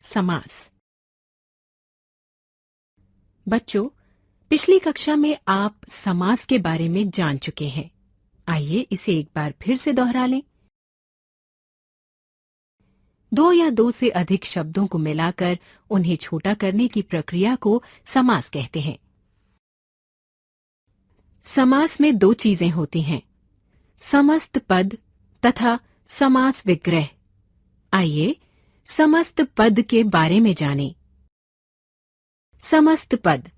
समास। बच्चों, पिछली कक्षा में आप समास के बारे में जान चुके हैं। आइए इसे एक बार फिर से दोहरा लें। दो या दो से अधिक शब्दों को मिलाकर उन्हें छोटा करने की प्रक्रिया को समास कहते हैं। समास में दो चीजें होती हैं, समस्त पद तथा समास विग्रह। आइए समस्त पद के बारे में जानें। समस्त पद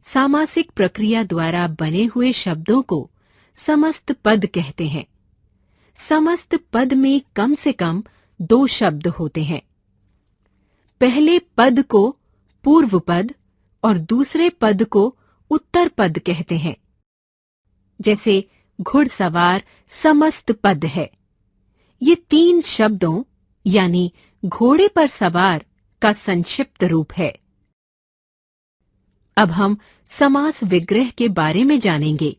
सामासिक प्रक्रिया द्वारा बने हुए शब्दों को समस्त पद कहते हैं। समस्त पद में कम से कम दो शब्द होते हैं। पहले पद को पूर्व पद और दूसरे पद को उत्तर पद कहते हैं। जैसे घुड़सवार समस्त पद है। ये तीन शब्दों यानी घोड़े पर सवार का संक्षिप्त रूप है। अब हम समास विग्रह के बारे में जानेंगे।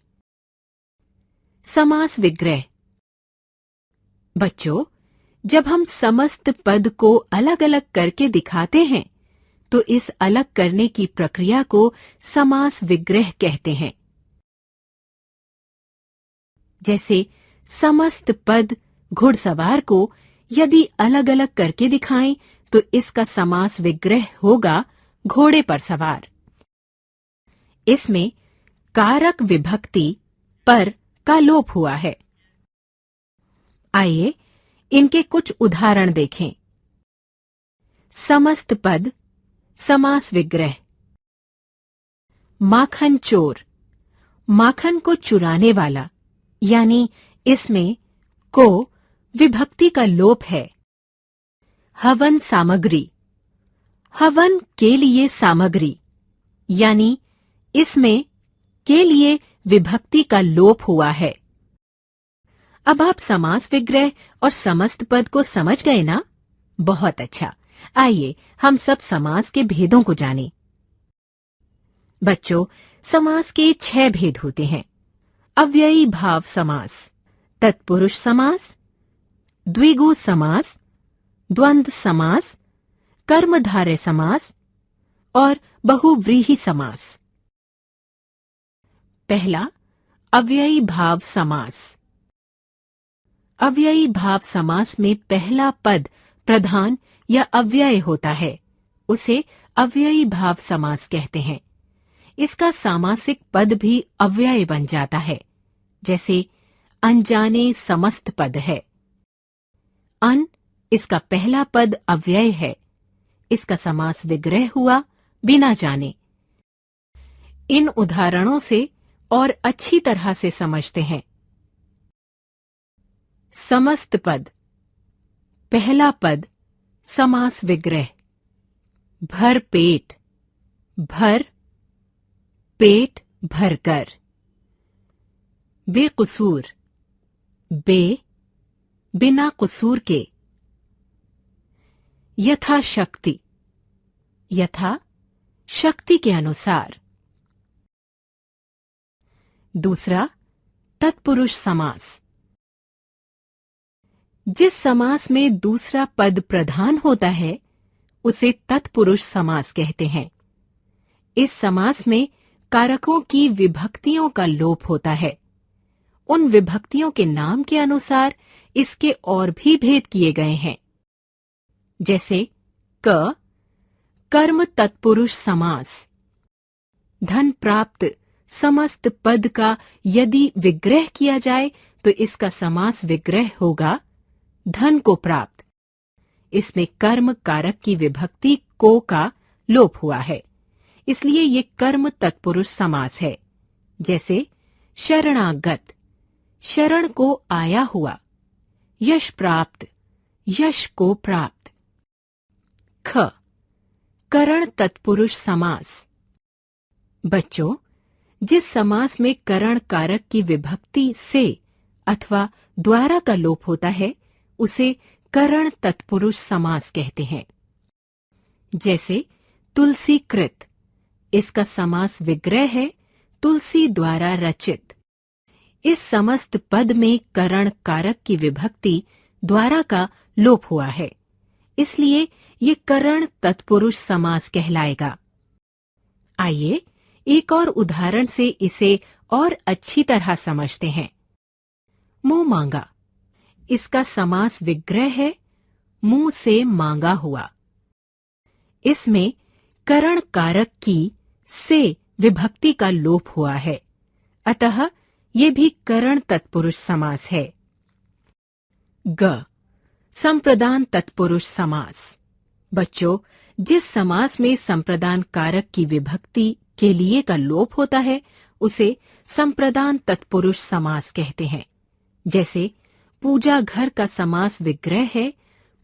समास विग्रह। बच्चों, जब हम समस्त पद को अलग अलग करके दिखाते हैं तो इस अलग करने की प्रक्रिया को समास विग्रह कहते हैं। जैसे समस्त पद घुड़सवार को यदि अलग अलग करके दिखाएं तो इसका समास विग्रह होगा घोड़े पर सवार। इसमें कारक विभक्ति पर का लोप हुआ है। आइए इनके कुछ उदाहरण देखें। समस्त पद समास विग्रह। माखन चोर, माखन को चुराने वाला, यानी इसमें को विभक्ति का लोप है। हवन सामग्री, हवन के लिए सामग्री, यानी इसमें के लिए विभक्ति का लोप हुआ है। अब आप समास विग्रह और समस्त पद को समझ गए ना? बहुत अच्छा। आइए हम सब समास के भेदों को जानें। बच्चों, समास के 6 भेद होते हैं। अव्ययी भाव समास, तत्पुरुष समास, द्विगु समास, द्वंद्व समास, कर्मधारय समास और बहुव्रीहि समास। पहला, अव्ययी भाव समास। अव्ययी भाव समास में पहला पद प्रधान या अव्यय होता है, उसे अव्ययी भाव समास कहते हैं। इसका सामासिक पद भी अव्यय बन जाता है। जैसे अनजाने समस्त पद है। अन इसका पहला पद अव्यय है, इसका समास विग्रह हुआ बिना जाने। इन उदाहरणों से और अच्छी तरह से समझते हैं। समस्त पद पहला पद समास विग्रह। भर पेट, भर पेट भरकर। बेकसूर, बिना कसूर के। यथाशक्ति, यथा शक्ति के अनुसार। दूसरा, तत्पुरुष समास। जिस समास में दूसरा पद प्रधान होता है उसे तत्पुरुष समास कहते हैं। इस समास में कारकों की विभक्तियों का लोप होता है। उन विभक्तियों के नाम के अनुसार इसके और भी भेद किए गए हैं। जैसे कर्म तत्पुरुष समास। धन प्राप्त समस्त पद का यदि विग्रह किया जाए तो इसका समास विग्रह होगा धन को प्राप्त। इसमें कर्म कारक की विभक्ति को का लोप हुआ है, इसलिए ये कर्म तत्पुरुष समास है। जैसे शरणागत, शरण को आया हुआ। यश प्राप्त, यश को प्राप्त। करण तत्पुरुष समास। बच्चों, जिस समास में करण कारक की विभक्ति से अथवा द्वारा का लोप होता है उसे करण तत्पुरुष समास कहते हैं। जैसे तुलसी कृत, इसका समास विग्रह है तुलसी द्वारा रचित। इस समस्त पद में करण कारक की विभक्ति द्वारा का लोप हुआ है, इसलिए ये करण तत्पुरुष समास कहलाएगा। आइए एक और उदाहरण से इसे और अच्छी तरह समझते हैं। मुंह मांगा, इसका समास विग्रह है मुंह से मांगा हुआ। इसमें करण कारक की से विभक्ति का लोप हुआ है, अतः ये भी करण तत्पुरुष समास है। ग संप्रदान तत्पुरुष समास। बच्चों, जिस समास में संप्रदान कारक की विभक्ति के लिए का लोप होता है उसे संप्रदान तत्पुरुष समास कहते हैं। जैसे पूजा घर का समास विग्रह है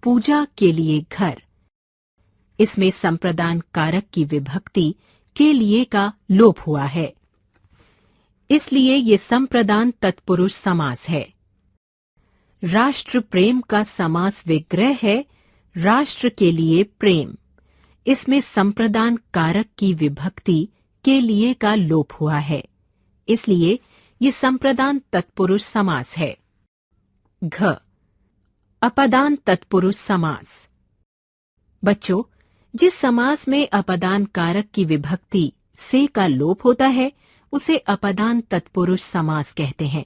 पूजा के लिए घर। इसमें संप्रदान कारक की विभक्ति के लिए का लोप हुआ है, इसलिए ये संप्रदान तत्पुरुष समास है। राष्ट्र प्रेम का समास विग्रह है राष्ट्र के लिए प्रेम। इसमें संप्रदान कारक की विभक्ति के लिए का लोप हुआ है, इसलिए ये संप्रदान तत्पुरुष समास है। घ अपदान तत्पुरुष समास। बच्चों, जिस समास में अपदान कारक की विभक्ति से का लोप होता है उसे अपदान तत्पुरुष समास कहते हैं।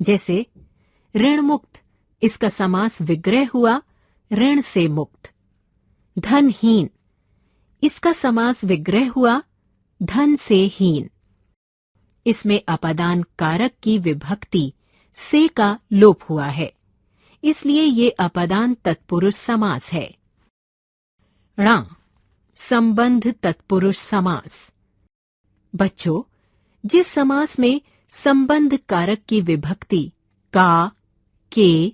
जैसे ऋण मुक्त, इसका समास विग्रह हुआ ऋण से मुक्त। धनहीन, इसका समास विग्रह हुआ धन से हीन। इसमें अपदान कारक की विभक्ति से का लोप हुआ है, इसलिए ये अपदान तत्पुरुष समास है। ण संबंध तत्पुरुष समास। बच्चों, जिस समास में संबंध कारक की विभक्ति का, के,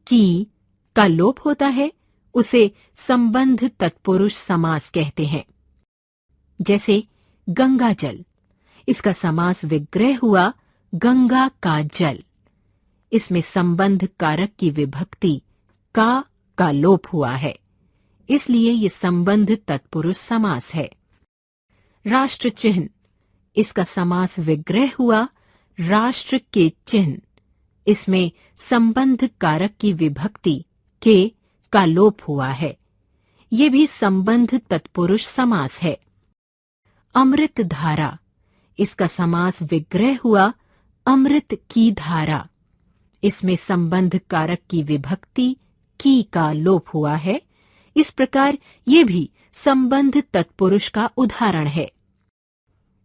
की का लोप होता है उसे संबंध तत्पुरुष समास कहते हैं। जैसे गंगा जल, इसका समास विग्रह हुआ गंगा का जल। इसमें संबंध कारक की विभक्ति का लोप हुआ है, इसलिए ये संबंध तत्पुरुष समास है। राष्ट्र चिन्ह, इसका समास विग्रह हुआ राष्ट्र के चिन्ह। इसमें संबंध कारक की विभक्ति के का लोप हुआ है, ये भी संबंध तत्पुरुष समास है। अमृत धारा, इसका समास विग्रह हुआ अमृत की धारा। इसमें संबंध कारक की विभक्ति की का लोप हुआ है, इस प्रकार ये भी संबंध तत्पुरुष का उदाहरण है।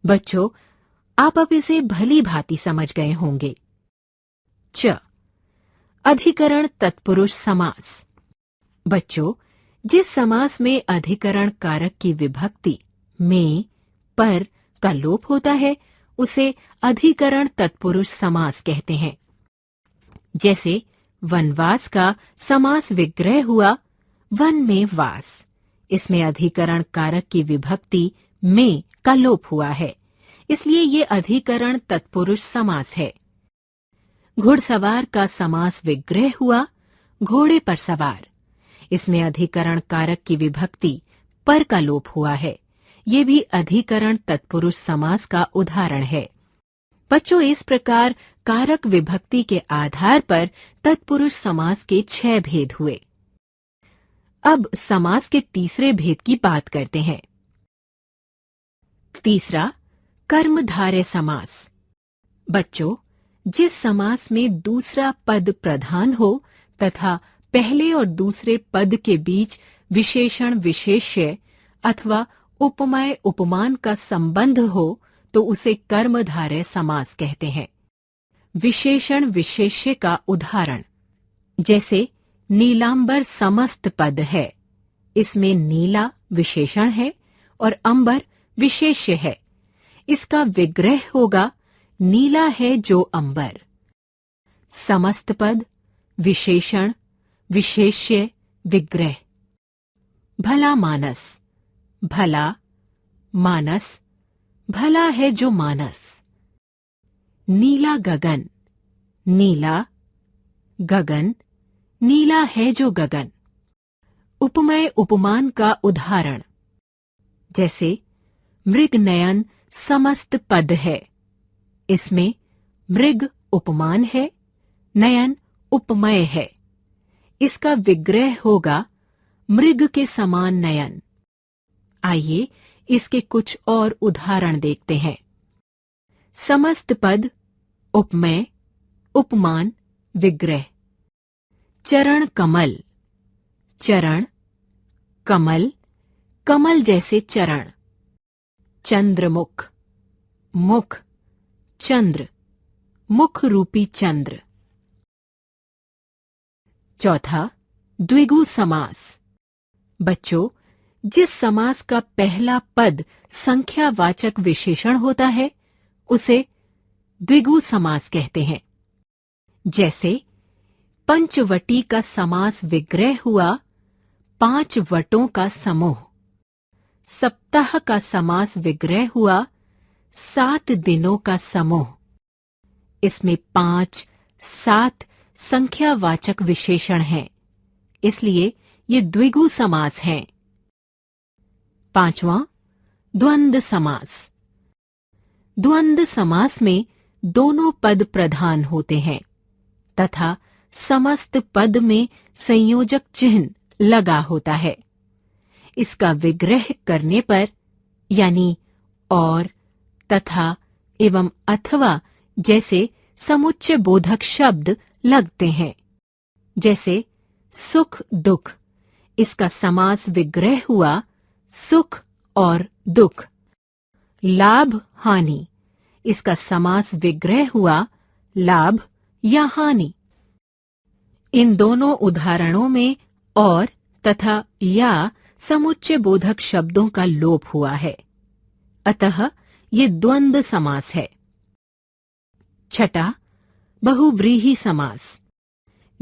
बच्चों, आप अब इसे भली भांति समझ गए होंगे। च अधिकरण तत्पुरुष समास। बच्चों, जिस समास में अधिकरण कारक की विभक्ति में, पर का लोप होता है उसे अधिकरण तत्पुरुष समास कहते हैं। जैसे वनवास का समास विग्रह हुआ वन में वास। इसमें अधिकरण कारक की विभक्ति में का लोप हुआ है, इसलिए ये अधिकरण तत्पुरुष समास है। घुड़सवार का समास विग्रह हुआ घोड़े पर सवार। इसमें अधिकरण कारक की विभक्ति पर का लोप हुआ है, ये भी अधिकरण तत्पुरुष समास का उदाहरण है। बच्चों, इस प्रकार कारक विभक्ति के आधार पर तत्पुरुष समास के 6 भेद हुए। अब समास के तीसरे भेद की बात करते हैं। तीसरा, कर्मधारय समास। बच्चों, जिस समास में दूसरा पद प्रधान हो तथा पहले और दूसरे पद के बीच विशेषण विशेष्य अथवा उपमेय उपमान का संबंध हो तो उसे कर्मधारय समास कहते हैं। विशेषण विशेष्य का उदाहरण, जैसे नीलांबर समस्त पद है। इसमें नीला विशेषण है और अंबर विशेष्य है। इसका विग्रह होगा नीला है जो अंबर। समस्त पद, विशेषण, विशेष्य, विग्रह। भला मानस, भला, मानस, भला है जो मानस। नीला गगन, नीला, गगन, नीला है जो गगन। उपमेय उपमान का उदाहरण, जैसे मृगनयन समस्त पद है। इसमें मृग उपमान है, नयन उपमेय है। इसका विग्रह होगा मृग के समान नयन। आइए इसके कुछ और उदाहरण देखते हैं। समस्त पद, उपमेय, उपमान, विग्रह। चरण कमल, चरण, कमल, कमल जैसे चरण। चंद्रमुख, मुख, चंद्र, मुख रूपी चंद्र। चौथा, द्विगु समास। बच्चों, जिस समास का पहला पद संख्यावाचक विशेषण होता है उसे द्विगु समास कहते हैं। जैसे पंचवटी का समास विग्रह हुआ 5 वटों का समूह। सप्ताह का समास विग्रह हुआ 7 दिनों का समूह। इसमें 5, 7 संख्यावाचक विशेषण हैं, इसलिए ये द्विगु समास हैं। पांचवां, द्वंद्व समास। द्वंद्व समास में दोनों पद प्रधान होते हैं तथा समस्त पद में संयोजक चिन्ह लगा होता है। इसका विग्रह करने पर यानी और, तथा, एवं अथवा जैसे समुच्चय बोधक शब्द लगते हैं। जैसे सुख दुख, इसका समास विग्रह हुआ सुख और दुख। लाभ हानि, इसका समास विग्रह हुआ लाभ या हानि। इन दोनों उदाहरणों में और तथा या समुच्चय बोधक शब्दों का लोप हुआ है, अतः ये द्वंद्व समास है। छठा, बहुव्रीहि समास।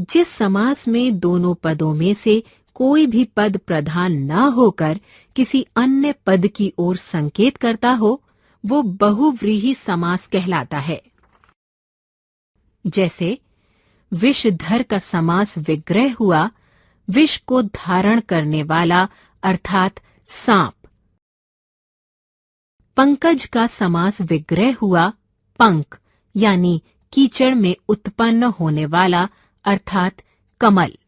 जिस समास में दोनों पदों में से कोई भी पद प्रधान न होकर किसी अन्य पद की ओर संकेत करता हो, वो बहुव्रीहि समास कहलाता है। जैसे विषधर का समास विग्रह हुआ विष को धारण करने वाला अर्थात सांप। पंकज का समास विग्रह हुआ पंख यानी कीचड़ में उत्पन्न होने वाला अर्थात कमल।